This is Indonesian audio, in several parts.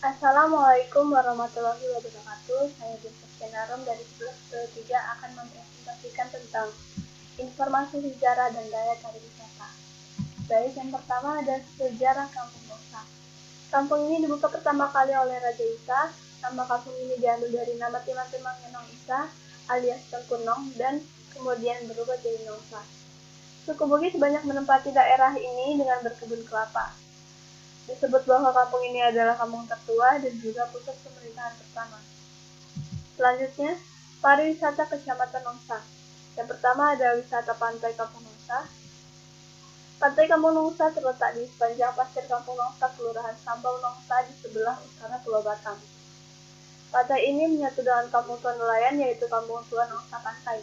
Assalamualaikum warahmatullahi wabarakatuh. Saya Destina Rom dari kelas 3 akan mempresentasikan tentang informasi sejarah dan daya tarik wisata. Baik, yang pertama ada sejarah Kampung Nongsa. Kampung ini dibuka pertama kali oleh Raja Isa. Nama kampung ini diambil dari nama timang-timangnya Nong Isa alias Tengku Nong dan kemudian berubah jadi Nongsa. Suku Bugis banyak menempati daerah ini dengan berkebun kelapa. Disebut bahwa kampung ini adalah kampung tertua dan juga pusat pemerintahan pertama. Selanjutnya, pariwisata Kecamatan Nongsa. Yang pertama ada wisata pantai Kampung Nongsa. Pantai Kampung Nongsa terletak di sepanjang pasir Kampung Nongsa, Kelurahan Sambau Nongsa di sebelah utara Pulau Batam. Pantai ini menyatu dengan kampung tua nelayan yaitu Kampung Tua Nongsa Pantai.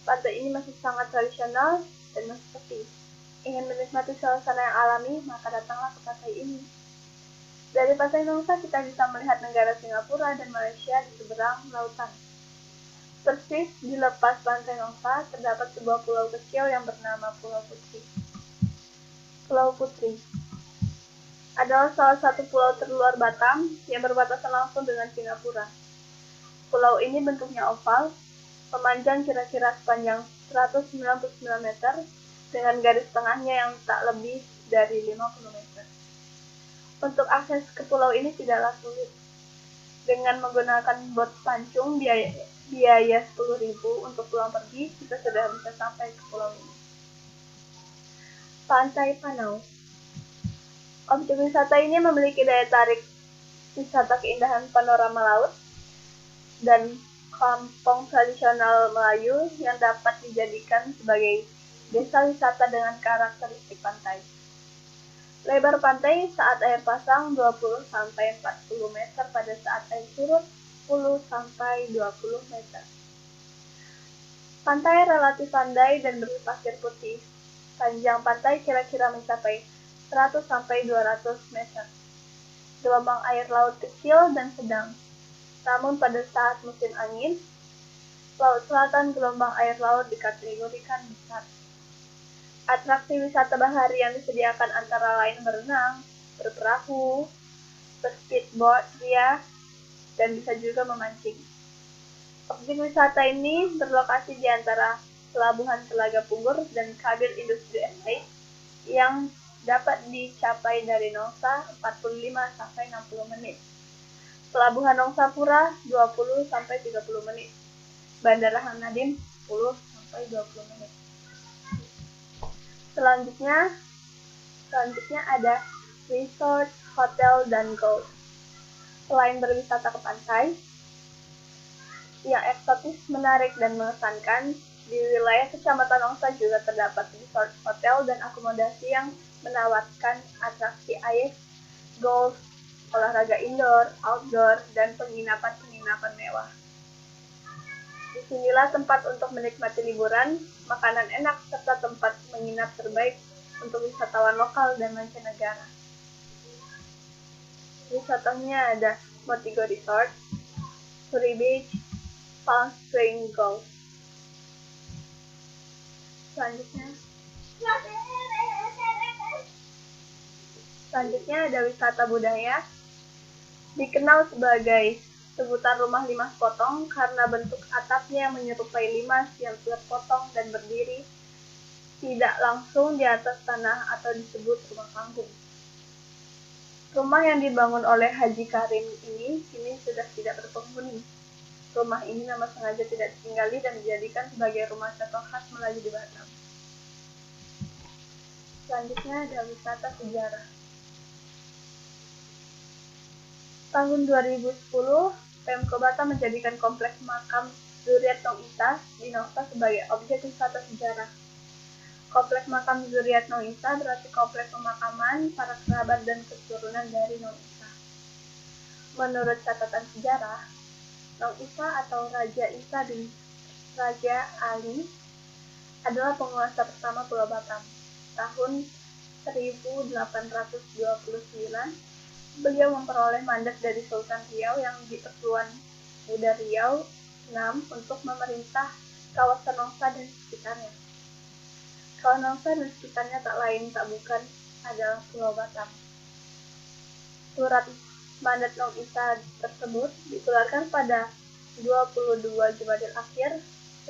Pantai ini masih sangat tradisional dan masih sepi. Ingin menikmati suasana yang alami, maka datanglah ke pantai ini. Dari Pantai Nongsa kita bisa melihat negara Singapura dan Malaysia di seberang lautan. Persis di lepas Pantai Nongsa terdapat sebuah pulau kecil yang bernama Pulau Putri. Pulau Putri adalah salah satu pulau terluar Batam yang berbatasan langsung dengan Singapura. Pulau ini bentuknya oval, memanjang kira-kira sepanjang 199 meter, dengan garis tengahnya yang tak lebih dari 50 meter. Untuk akses ke pulau ini tidaklah sulit. Dengan menggunakan bot pancung biaya 10.000 untuk pulang pergi, kita sudah bisa sampai ke pulau ini. Pantai Panau. Objek wisata ini memiliki daya tarik wisata keindahan panorama laut dan kampung tradisional Melayu yang dapat dijadikan sebagai desa wisata dengan karakteristik pantai. Lebar pantai saat air pasang 20-40 meter, pada saat air surut 10-20 meter. Pantai relatif landai dan berpasir putih. Panjang pantai kira-kira mencapai 100-200 meter. Gelombang air laut kecil dan sedang. Namun pada saat musim angin, laut selatan gelombang air laut dikategorikan besar. Atraksi wisata bahari yang disediakan antara lain berenang, berperahu, berspeedboat ria, dan bisa juga memancing. Objek wisata ini berlokasi di antara Pelabuhan Telaga Pugur dan Kabir Industri Estate yang dapat dicapai dari Nongsa 45-60 menit. Pelabuhan Nongsa Pura 20-30 menit. Bandara Hang Nadiem 10-20 menit. Selanjutnya ada resort, hotel, dan golf. Selain berwisata ke pantai yang eksotis, menarik, dan mengesankan, di wilayah Kecamatan Nongsa juga terdapat resort, hotel, dan akomodasi yang menawarkan atraksi air, golf, olahraga indoor, outdoor, dan penginapan mewah. Disinilah tempat untuk menikmati liburan, makanan enak, serta tempat menginap terbaik untuk wisatawan lokal dan mancanegara. Wisatanya ada Motigo Resort, Suri Beach, Palm Spring Golf. Selanjutnya ada wisata budaya, dikenal sebagai sebutan rumah limas potong karena bentuk atapnya yang menyerupai limas yang terpotong dan berdiri tidak langsung di atas tanah atau disebut rumah panggung. Rumah yang dibangun oleh Haji Karim ini kini sudah tidak berpenghuni. Rumah ini memang sengaja tidak ditinggali dan dijadikan sebagai rumah catok khas Melayu di Batam. Selanjutnya ada wisata sejarah. Tahun 2010, Pemko Batam menjadikan kompleks makam Zuriat Nong Isa di Nongsa sebagai objek wisata sejarah. Kompleks makam Zuriat Nong Isa berarti kompleks pemakaman para kerabat dan keturunan dari Nong Isa. Menurut catatan sejarah, Nong Isa atau Raja Isa bin Raja Ali adalah penguasa pertama Pulau Batam. Tahun 1829, beliau memperoleh mandat dari Sultan Riau yang di-Pertuan Muda Riau VI untuk memerintah kawasan Nongsa dan sekitarnya. Kawasan Nongsa dan sekitarnya tak lain tak bukan adalah Pulau Batam. Surat Mandat Long Isa tersebut dikeluarkan pada 22 Jumadil Akhir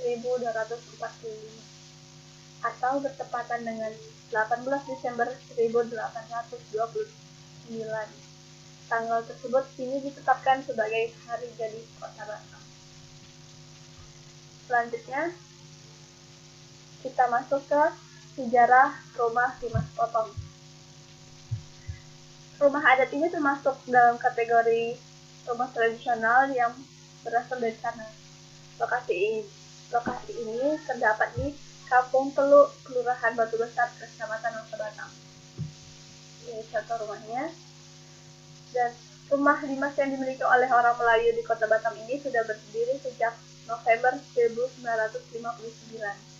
1245 atau bertepatan dengan 18 Desember 1829. Tanggal tersebut kini ditetapkan sebagai hari jadi Kota Batam. Selanjutnya, kita masuk ke sejarah rumah Dimas Potong. Rumah adat ini termasuk dalam kategori rumah tradisional yang berasal dari sana. Lokasi ini terdapat di Kampung Teluk, Kelurahan Batu Besar, Kecamatan Nusa Batam. Ini contoh rumahnya. Dan rumah Dimas yang dimiliki oleh orang Melayu di Kota Batam ini sudah berdiri sejak November 1959.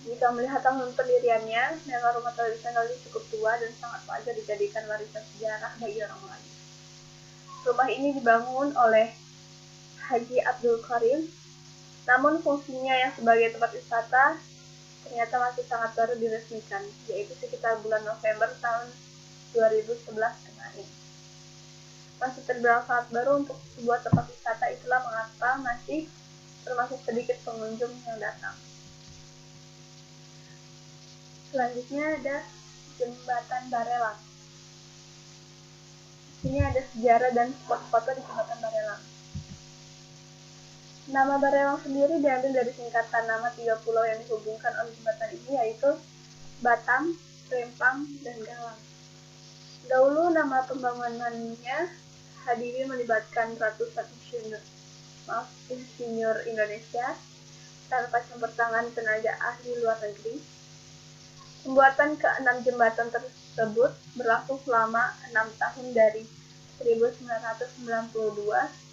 Jika melihat tahun pendiriannya, memang rumah tradisional ini cukup tua dan sangat wajar dijadikan warisan sejarah bagi orang Melayu. Rumah ini dibangun oleh Haji Abdul Karim, namun fungsinya yang sebagai tempat wisata ternyata masih sangat baru diresmikan, yaitu sekitar bulan November tahun 2011 kemarin. Masih terbilang sangat baru untuk sebuah tempat wisata, itulah mengapa masih termasuk sedikit pengunjung yang datang. Selanjutnya ada Jembatan Barelang. Ini ada sejarah dan spot foto di Jembatan Barelang. Nama Barelang sendiri diambil dari singkatan nama 3 pulau yang dihubungkan oleh jembatan ini, yaitu Batam, Rempang, dan Galang. Dahulu nama pembangunannya hadiri melibatkan ratusan insinyur Indonesia tanpa campur tangan tenaga ahli luar negeri. Pembuatan ke-6 jembatan tersebut berlangsung selama 6 tahun dari 1992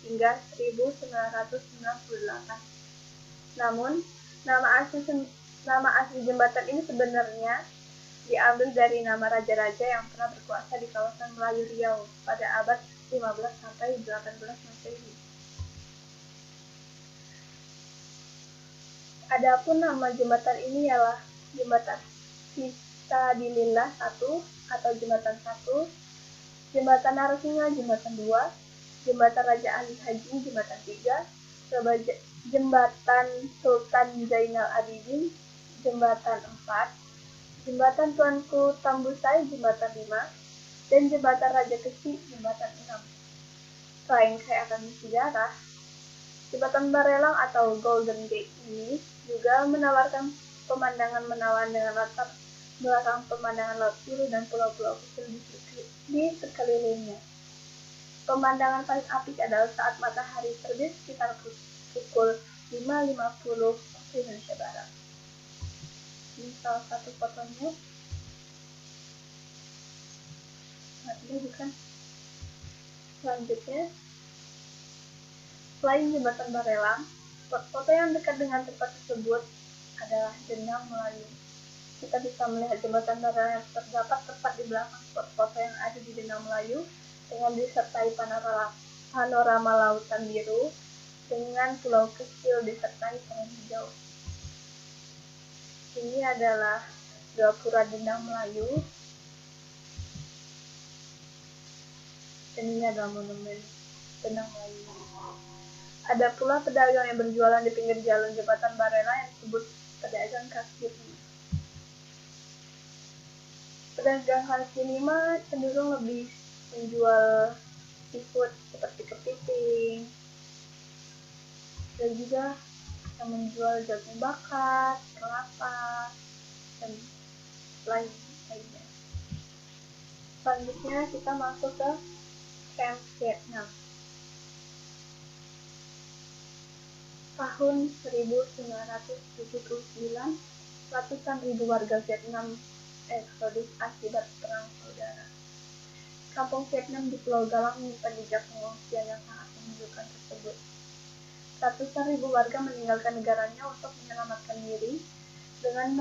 hingga 1998. Namun, nama asli jembatan ini sebenarnya diambil dari nama raja-raja yang pernah berkuasa di kawasan Melayu Riau pada abad 15 sampai 18 Masehi. Adapun nama jembatan ini ialah Jembatan Fisabilillah 1 atau Jembatan 1, Jembatan Narsinga Jembatan 2, Jembatan Raja Ali Haji Jembatan 3, Jembatan Sultan Zainal Abidin Jembatan 4, Jembatan Tuanku Tambusai Jembatan 5, dan Jembatan Raja Kesi Jembatan 6. Selain kaya akan sejarah, Jembatan Barelang atau Golden Gate ini juga menawarkan pemandangan menawan dengan latar belakang pemandangan laut biru dan pulau-pulau kecil di sekelilingnya. Pemandangan paling apik adalah saat matahari terbit sekitar pukul 5.50 waktu Indonesia Barat. Ini salah satu fotonya. Nah, ini bukan. Selanjutnya, selain Jembatan Barelang, foto yang dekat dengan tempat tersebut adalah Jenang Melayu. Kita bisa melihat Jembatan Barelang yang terdapat tepat di belakang spot foto yang ada di Jenang Melayu dengan disertai panorama lautan biru dengan pulau kecil disertai pohon hijau. Ini adalah Gapura Jenang Melayu. Dan ini adalah monumen Jenang Melayu. Ada pula pedagang yang berjualan di pinggir jalan Jembatan Barelang yang disebut pedagang kaki lima. Pedagang kaki lima cenderung lebih menjual seafood seperti kepiting dan juga yang menjual jagung bakar, kelapa, dan lainnya. Selanjutnya kita masuk ke Camp Vietnam. Tahun 1979, ratusan ribu warga Vietnam eksodus akibat perang saudara. Kampung Vietnam di Pulau Galang menyimpan jejak pengungsian yang sangat memilukan tersebut. Ratusan ribu warga meninggalkan negaranya untuk menyelamatkan diri dengan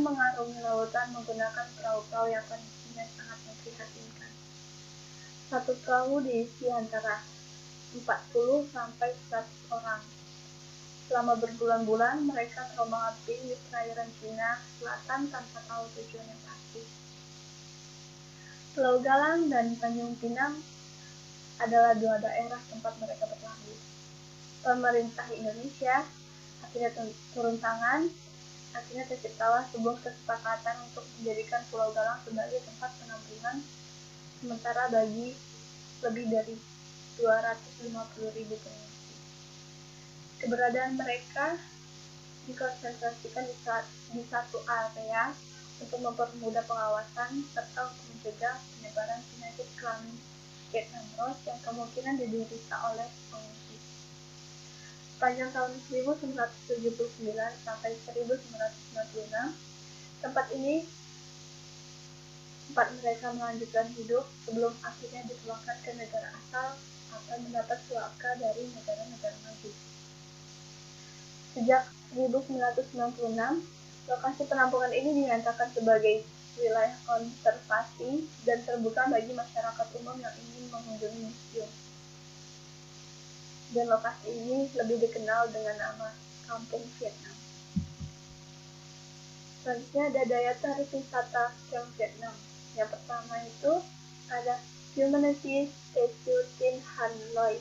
mengarungi lautan menggunakan perahu-perahu yang kondisinya sangat memprihatinkan. Satu perahu diisi antara 40 sampai 100 orang. Selama berbulan-bulan, mereka terombang-ambing di perairan Cina Selatan tanpa tahu tujuan yang pasti. Pulau Galang dan Tanjung Pinang adalah 2 daerah tempat mereka berlabuh. Pemerintah Indonesia akhirnya turun tangan. Akhirnya terciptalah sebuah kesepakatan untuk menjadikan Pulau Galang sebagai tempat penampungan sementara bagi lebih dari 250.000 pengungsi. Keberadaan mereka dikonsentrasikan di satu area untuk mempermudah pengawasan serta untuk mencegah penyebaran penyakit kelamin Vietnam Road yang kemungkinan diderita oleh pengungsi. Sepanjang tahun 1979 sampai 1996, tempat mereka melanjutkan hidup sebelum akhirnya dipulangkan ke negara asal atau mendapat suaka dari negara-negara maju. Sejak 1996, lokasi penampungan ini dinyatakan sebagai wilayah konservasi dan terbuka bagi masyarakat umum yang ingin mengunjungi museum. Dan lokasi ini lebih dikenal dengan nama Kampung Vietnam. Selanjutnya ada daya tarik wisata Camp Vietnam. Yang pertama itu ada Humanity Statue Tin Han Loy.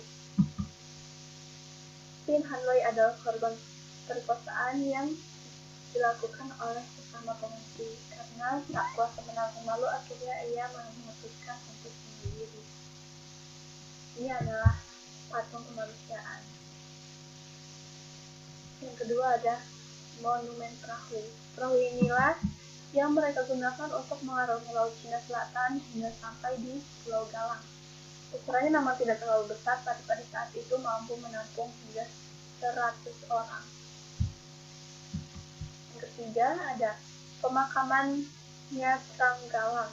Tin Han Loy adalah korban perkosaan yang dilakukan oleh sesama pengungsi. Karena tak kuasa menampung malu, akhirnya ia memutuskan untuk bunuh diri. Ini adalah patung kemanusiaan. Yang kedua ada Monumen Perahu. Perahu inilah yang mereka gunakan untuk mengarungi Laut Cina Selatan hingga sampai di Pulau Galang. Ukurannya memang tidak terlalu besar, tapi pada saat itu mampu menampung hingga 100 orang. Yang ketiga ada pemakaman Nyat Trang Galang.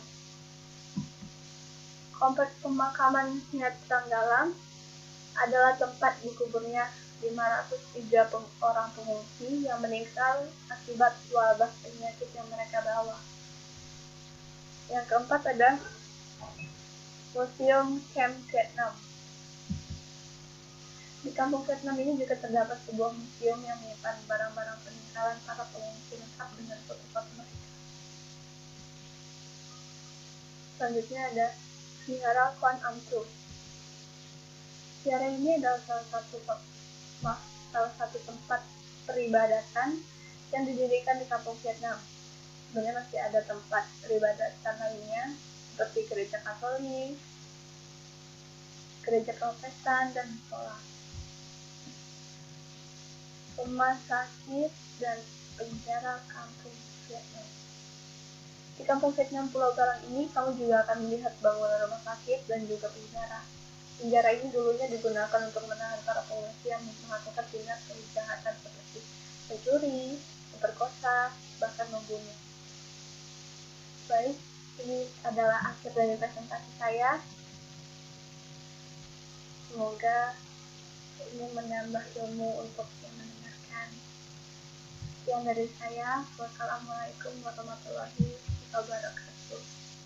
Kompleks pemakaman Nyat Trang Galang adalah tempat dikuburnya 503 orang pengungsi yang meninggal akibat wabah penyakit yang mereka bawa. Yang keempat ada Museum Camp Vietnam. Di Kampung Vietnam ini juga terdapat sebuah museum yang menyimpan barang-barang peninggalan para pengungsi lengkap dengan foto-foto mereka. Selanjutnya ada Vihara Quan Am Thu. Vihara ini adalah salah satu tempat peribadatan yang didirikan di Kampung Vietnam. Sebenarnya masih ada tempat peribadatan lainnya seperti gereja Katolik, gereja Protestan, dan sekolah, rumah sakit, dan penjara Kampung Vietnam. Di Kampung Vietnam Pulau Galang ini, kamu juga akan melihat bangunan rumah sakit dan juga penjara. Penjara ini dulunya digunakan untuk menahan para pengungsi yang melakukan tindak kejahatan seperti mencuri, memperkosa, bahkan membunuh. Baik, ini adalah akhir dari presentasi saya. Semoga ini menambah ilmu untuk yang mendengarkan. Sekian dari saya. Wassalamualaikum warahmatullahi wabarakatuh.